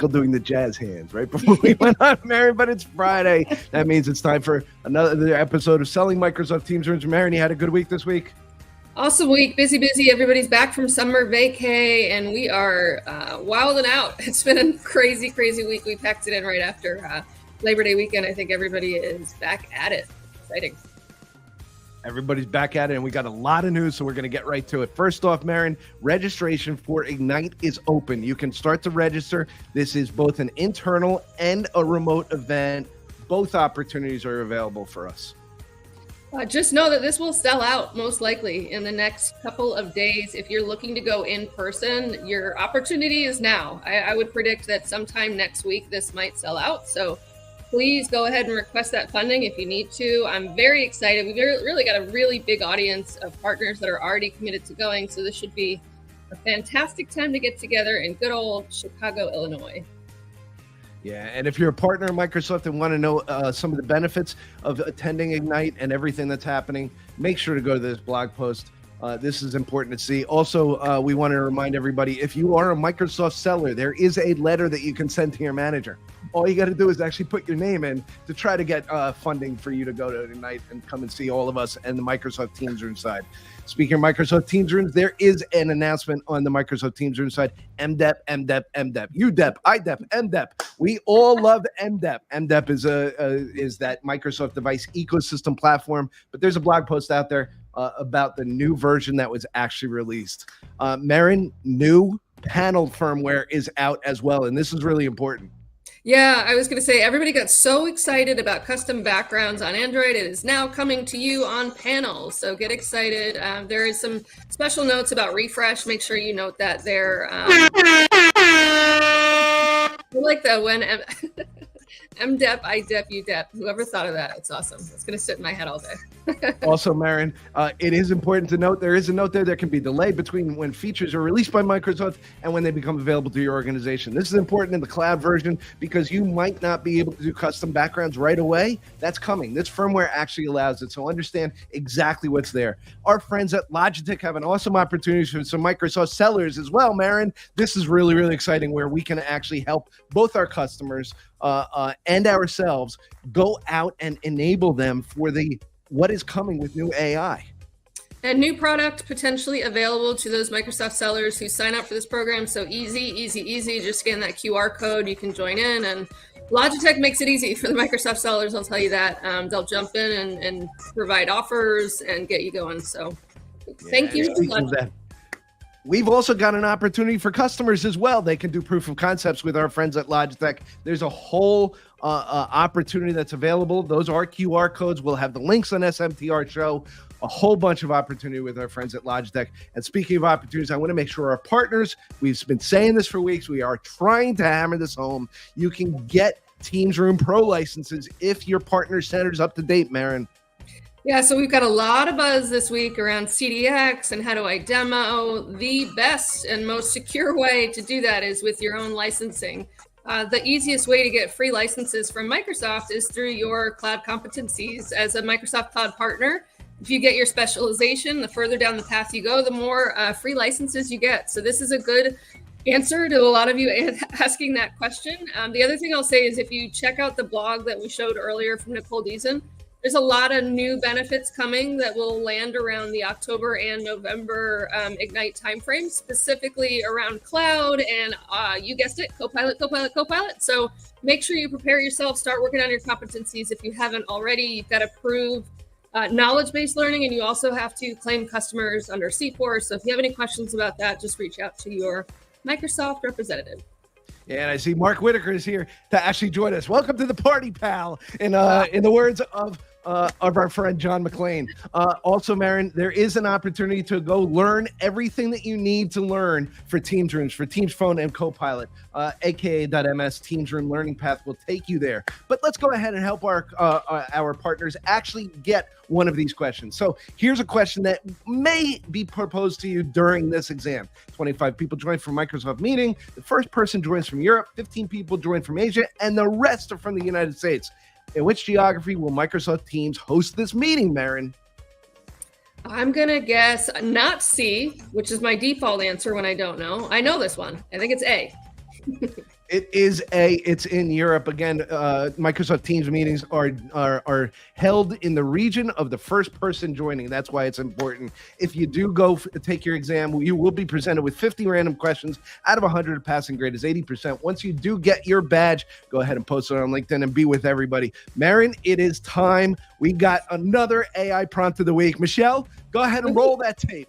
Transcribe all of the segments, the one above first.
Michael doing the jazz hands right before we went on, Marion, but it's Friday. That means it's time for another episode of Selling Microsoft Teams Rooms. Marion, you had a good week this week? Awesome week. Busy. Everybody's back from summer vacay, and we are wilding out. It's been a crazy week. We packed it in right after Labor Day weekend. I think everybody is back at it. Exciting. Everybody's back at it, and we got a lot of news, so we're going to get right to it. First off, Marion, registration for Ignite is open. You can start to register. This is both an internal and a remote event. Both opportunities are available for us. Just know that this will sell out most likely in the next couple of days. If you're looking to go in person, your opportunity is now. I would predict that sometime next week this might sell out. So please go ahead and request that funding if you need to. I'm very excited. We've really got a really big audience of partners that are already committed to going. So this should be a fantastic time to get together in good old Chicago, Illinois. Yeah, and if you're a partner of Microsoft and want to know some of the benefits of attending Ignite and everything that's happening, make sure to go to this blog post. This is important to see. Also, we want to remind everybody, if you are a Microsoft seller, there is a letter that you can send to your manager. All you got to do is actually put your name in to try to get funding for you to go to Ignite and come and see all of us and the Microsoft Teams Room side. Speaking of Microsoft Teams Rooms, there is an announcement on the Microsoft Teams Room side. MDEP, UDEP, IDEP, MDEP. We all love MDEP. MDEP is that Microsoft device ecosystem platform, but there's a blog post out there about the new version that was actually released. Marion, new panel firmware is out as well, and this is really important. Yeah, I was going to say, everybody got so excited about custom backgrounds on Android. It is now coming to you on panels, so get excited. There is some special notes about refresh. Make sure you note that there. I like that when MDEP, IDEP, UDEP. Whoever thought of that, it's awesome. It's going to sit in my head all day. Also, Marion, it is important to note, there is a note there can be delay between when features are released by Microsoft and when they become available to your organization. This is important in the cloud version because you might not be able to do custom backgrounds right away. That's coming. This firmware actually allows it, so understand exactly what's there. Our friends at Logitech have an awesome opportunity for some Microsoft sellers as well, Marion. This is really exciting, where we can actually help both our customers and ourselves go out and enable them for what is coming with new AI. And new product potentially available to those Microsoft sellers who sign up for this program. So easy. Just scan that QR code. You can join in. And Logitech makes it easy for the Microsoft sellers. I'll tell you that. They'll jump in and provide offers and get you going. So thank you. We've also got an opportunity for customers as well. They can do proof of concepts with our friends at Logitech. There's a whole opportunity that's available. Those are QR codes. We'll have the links on SMTR show. A whole bunch of opportunity with our friends at Logitech. And speaking of opportunities, I want to make sure our partners, we've been saying this for weeks, we are trying to hammer this home. You can get Teams Room Pro licenses if your partner center's up to date, Marion. Yeah, so we've got a lot of buzz this week around CDX and how do I demo. The best and most secure way to do that is with your own licensing. The easiest way to get free licenses from Microsoft is through your cloud competencies. As a Microsoft Cloud partner, if you get your specialization, the further down the path you go, the more free licenses you get. So this is a good answer to a lot of you asking that question. The other thing I'll say is if you check out the blog that we showed earlier from Nicole Deason, there's a lot of new benefits coming that will land around the October and November Ignite timeframe, specifically around cloud and you guessed it, Copilot. So make sure you prepare yourself, start working on your competencies. If you haven't already, you've got to prove knowledge-based learning, and you also have to claim customers under C4. So if you have any questions about that, just reach out to your Microsoft representative. Yeah, and I see Mark Whitaker is here to actually join us. Welcome to the party, pal. In the words of our friend John McClain. Also, Marion, there is an opportunity to go learn everything that you need to learn for Teams Rooms, for Teams Phone and Copilot. aka.ms Teams Room Learning Path will take you there. But let's go ahead and help our partners actually get one of these questions. So here's a question that may be proposed to you during this exam. 25 people joined from Microsoft meeting. The first person joins from Europe, 15 people join from Asia, and the rest are from the United States. In which geography will Microsoft Teams host this meeting, Marion? I'm going to guess not C, which is my default answer when I don't know. I know this one. I think it's A. It's in Europe again. Microsoft Teams meetings are held in the region of the first person joining. That's why it's important. If you do go take your exam, you will be presented with 50 random questions. Out of 100, passing grade is 80%. Once you do get your badge, go ahead and post it on LinkedIn and be with everybody. Marin, it is time. We got another AI prompt of the week. Michelle, go ahead and roll that tape.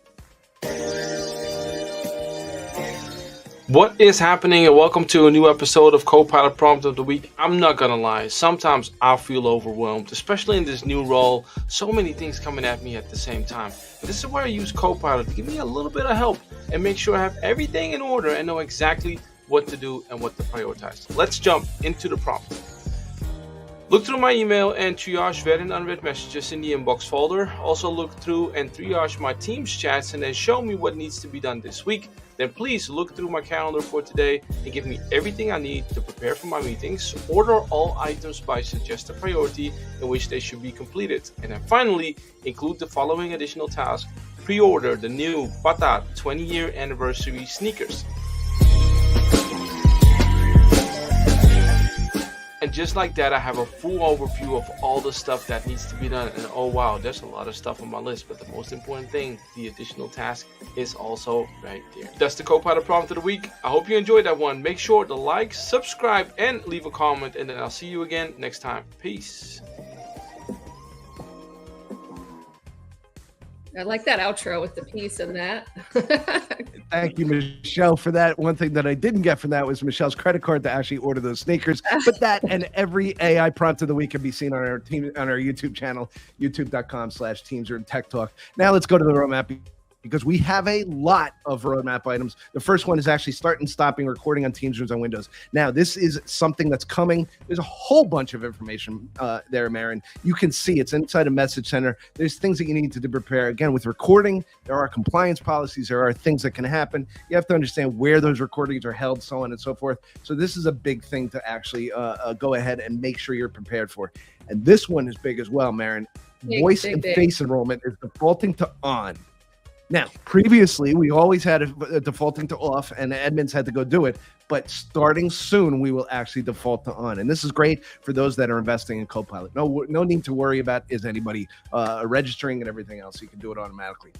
What is happening, and welcome to a new episode of Copilot Prompt of the Week. I'm not gonna lie, sometimes I feel overwhelmed, especially in this new role. So many things coming at me at the same time. And this is where I use Copilot to give me a little bit of help and make sure I have everything in order and know exactly what to do and what to prioritize. Let's jump into the prompt. Look through my email and triage read and unread messages in the inbox folder. Also look through and triage my Teams chats and then show me what needs to be done this week. Then please look through my calendar for today and give me everything I need to prepare for my meetings. Order all items by suggested priority in which they should be completed. And then finally, include the following additional task. Pre-order the new Bata 20-year anniversary sneakers. And just like that, I have a full overview of all the stuff that needs to be done. And oh wow, there's a lot of stuff on my list. But the most important thing, the additional task, is also right there. That's the Copilot Prompt of the Week. I hope you enjoyed that one. Make sure to like, subscribe, and leave a comment. And then I'll see you again next time. Peace. I like that outro with the peace and that. Thank you, Michelle, for that. One thing that I didn't get from that was Michelle's credit card to actually order those sneakers. But that and every AI prompt of the week can be seen on our YouTube channel, youtube.com/Teams Tech Talk. Now let's go to the roadmap, because we have a lot of roadmap items. The first one is actually start and stopping recording on Teams rooms on Windows. Now, this is something that's coming. There's a whole bunch of information there, Marin. You can see it's inside a message center. There's things that you need to prepare. Again, with recording, there are compliance policies. There are things that can happen. You have to understand where those recordings are held, so on and so forth. So this is a big thing to actually go ahead and make sure you're prepared for. And this one is big as well, Marin. Voice and face enrollment is defaulting to on. Now, previously, we always had a defaulting to off, and admins had to go do it. But starting soon, we will actually default to on. And this is great for those that are investing in Copilot. No need to worry about is anybody registering and everything else. You can do it automatically.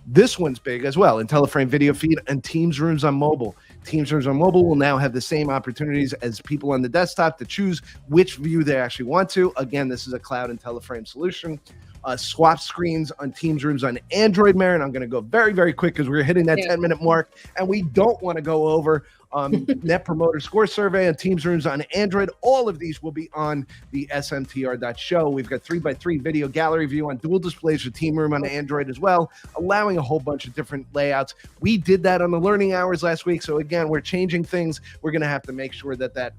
This one's big as well. IntelliFrame video feed and Teams rooms on mobile. Teams rooms on mobile will now have the same opportunities as people on the desktop to choose which view they actually want to. Again, this is a cloud IntelliFrame solution. Swap screens on Teams rooms on Android, Marin. I'm going to go very, very quick because we're hitting that 10-minute mark, and we don't want to go over Net Promoter Score survey and Teams rooms on Android. All of these will be on the smtr.show. We've got 3x3 video gallery view on dual displays for Team Room on Android as well, allowing a whole bunch of different layouts. We did that on the learning hours last week. So again, we're changing things. We're going to have to make sure that that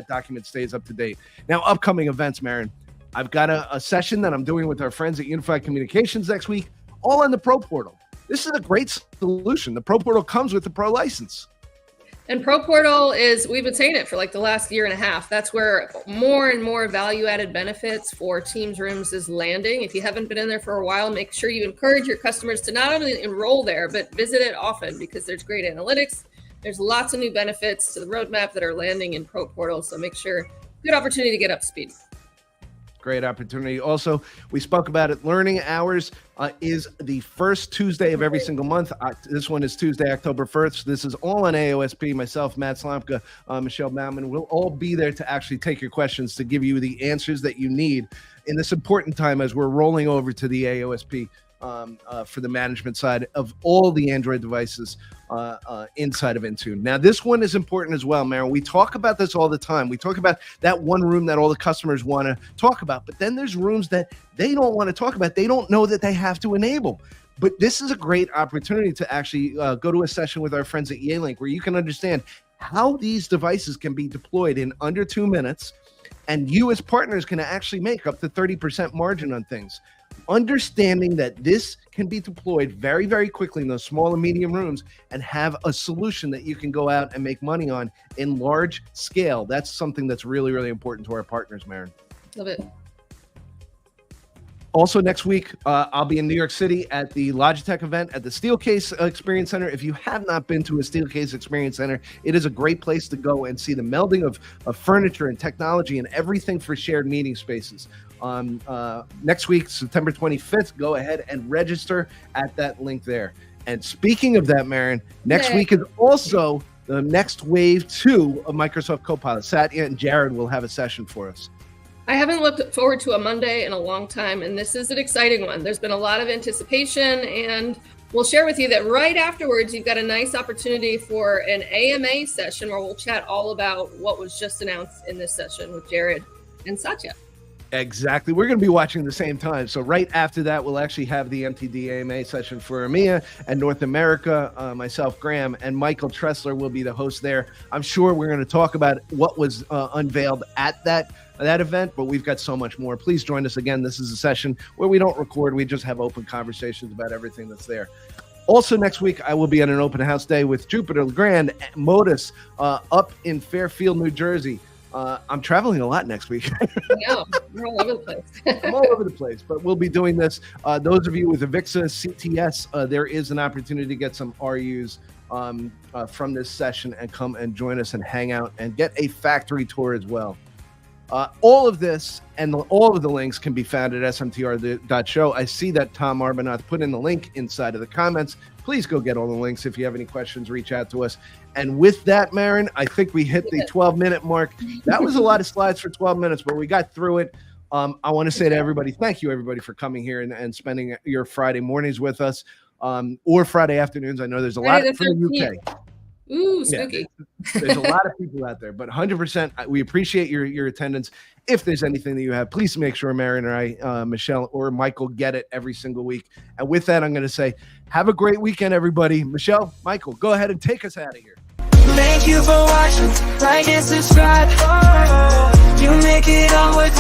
document stays up to date. Now, upcoming events, Marin. I've got a session that I'm doing with our friends at Unified Communications next week, all on the Pro Portal. This is a great solution. The Pro Portal comes with the Pro license. And Pro Portal is, we've been saying it for like the last year and a half. That's where more and more value-added benefits for Teams rooms is landing. If you haven't been in there for a while, make sure you encourage your customers to not only enroll there, but visit it often, because there's great analytics. There's lots of new benefits to the roadmap that are landing in Pro Portal. So make sure, good opportunity to get up to speed. Great opportunity. Also, we spoke about it. Learning hours is the first Tuesday of every single month. This one is Tuesday, October 1st. This is all on AOSP. Myself, Matt Slomka, Michelle Bauman. We'll all be there to actually take your questions, to give you the answers that you need in this important time as we're rolling over to the AOSP for the management side of all the Android devices inside of Intune. Now, this one is important as well, Marin. We talk about this all the time. We talk about that one room that all the customers want to talk about, but then there's rooms that they don't want to talk about. They don't know that they have to enable. But this is a great opportunity to actually go to a session with our friends at Yealink, where you can understand how these devices can be deployed in under 2 minutes, and you as partners can actually make up to 30% margin on things. Understanding that this can be deployed very, very quickly in those small and medium rooms and have a solution that you can go out and make money on in large scale. That's something that's really, really important to our partners, Marin. Love it. Also next week, I'll be in New York City at the Logitech event at the Steelcase Experience Center. If you have not been to a Steelcase Experience Center, it is a great place to go and see the melding of furniture and technology and everything for shared meeting spaces. Next week, September 25th, go ahead and register at that link there. And speaking of that, Marin, next week is also the next wave 2 of Microsoft Copilot. Satya and Jared will have a session for us. I haven't looked forward to a Monday in a long time, and this is an exciting one. There's been a lot of anticipation, and we'll share with you that right afterwards, you've got a nice opportunity for an AMA session where we'll chat all about what was just announced in this session with Jared and Satya. Exactly. We're going to be watching the same time. So right after that, we'll actually have the MTD AMA session for EMEA and North America. Myself, Graham, and Michael Tressler will be the host there. I'm sure we're going to talk about what was unveiled at that event, but we've got so much more. Please join us again. This is a session where we don't record. We just have open conversations about everything that's there. Also next week, I will be at an open house day with Jupiter Legrand Modus up in Fairfield, New Jersey. I'm traveling a lot next week. No, we're all over the place. I'm all over the place, but we'll be doing this. Those of you with Avixa CTS, there is an opportunity to get some RUs from this session and come and join us and hang out and get a factory tour as well. All of this and all of the links can be found at smtr.show. I see that Tom Arbanath put in the link inside of the comments. Please go get all the links. If you have any questions, reach out to us. And with that, Marin, I think we hit the 12-minute mark. That was a lot of slides for 12 minutes, but we got through it. I want to say to everybody, thank you, everybody, for coming here and spending your Friday mornings with us or Friday afternoons. I know there's a lot from the UK. Ooh, spooky. Yeah, there's a lot of people out there, but 100%, we appreciate your attendance. If there's anything that you have, please make sure Marin or I, Michelle or Michael get it every single week. And with that, I'm going to say, have a great weekend, everybody. Michelle, Michael, go ahead and take us out of here. Thank you for watching. Like and subscribe. You make it all worthwhile.